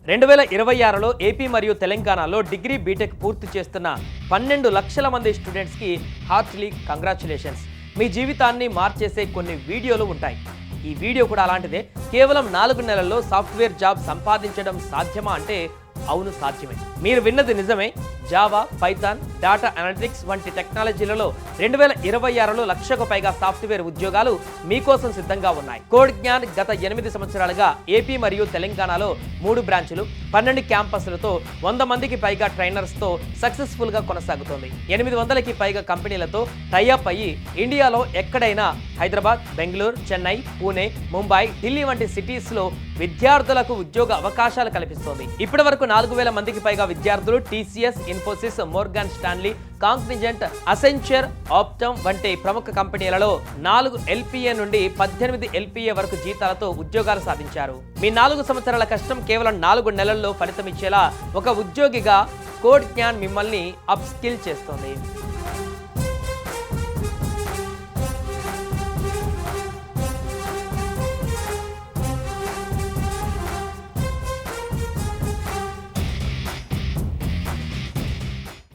2026లో AP మరియు తెలంగాణలో degree BTech పూర్తి చేస్తున్న 12 లక్షల మంది స్టూడెంట్స్కి హార్ట్లీ కంగ్రాచులేషన్స్. మీ జీవితాన్ని మార్చేసే కొన్ని వీడియోలు ఉంటాయి. ఈ వీడియో కూడా అలాంటిదే. కేవలం 4 నెలల్లో సాఫ్ట్వేర్ జాబ్ సంపాదించడం సాధ్యమా అంటే అవును, సాధ్యమే. మీరు విన్నది నిజమే. జావా, పైథాన్, డేటా అనలిటిక్స్ వంటి టెక్నాలజీలలో 2026లో లక్షకు పైగా సాఫ్ట్వేర్ ఉద్యోగాలు మీకోసం సిద్ధంగా ఉన్నాయి. కోడ్ జ్ఞాన్ గత 8 సంవత్సరాలుగా ఏపీ మరియు తెలంగాణలో 3 బ్రాంచులు, 12 క్యాంపస్లతో 100 మందికి పైగా ట్రైనర్స్తో సక్సెస్ఫుల్గా కొనసాగుతోంది. 800కి పైగా కంపెనీలతో టైఅప్ అయ్యి ఇండియాలో ఎక్కడైనా హైదరాబాద్, బెంగళూరు, చెన్నై, పూణే, ముంబై, ఢిల్లీ వంటి సిటీస్లో విద్యార్థులకు ఉద్యోగ అవకాశాలు కల్పిస్తోంది. ఇప్పటి వరకు 4000 మందికి పైగా విద్యార్థులు TCS, Infosys, Morgan Stanley, Cognizant, Accenture, Optum వంటి ప్రముఖ కంపెనీలలో 4 LPA నుండి 18 LPA వరకు జీతాలతో ఉద్యోగాలు సాధించారు. మీ 4 సంవత్సరాల కష్టం కేవలం 4 నెలల్లో ఫలితం ఇచ్చేలా ఒక ఉద్యోగిగా కోడ్ జ్ఞాన్ మిమ్మల్ని అప్ స్కిల్ చేస్తోంది.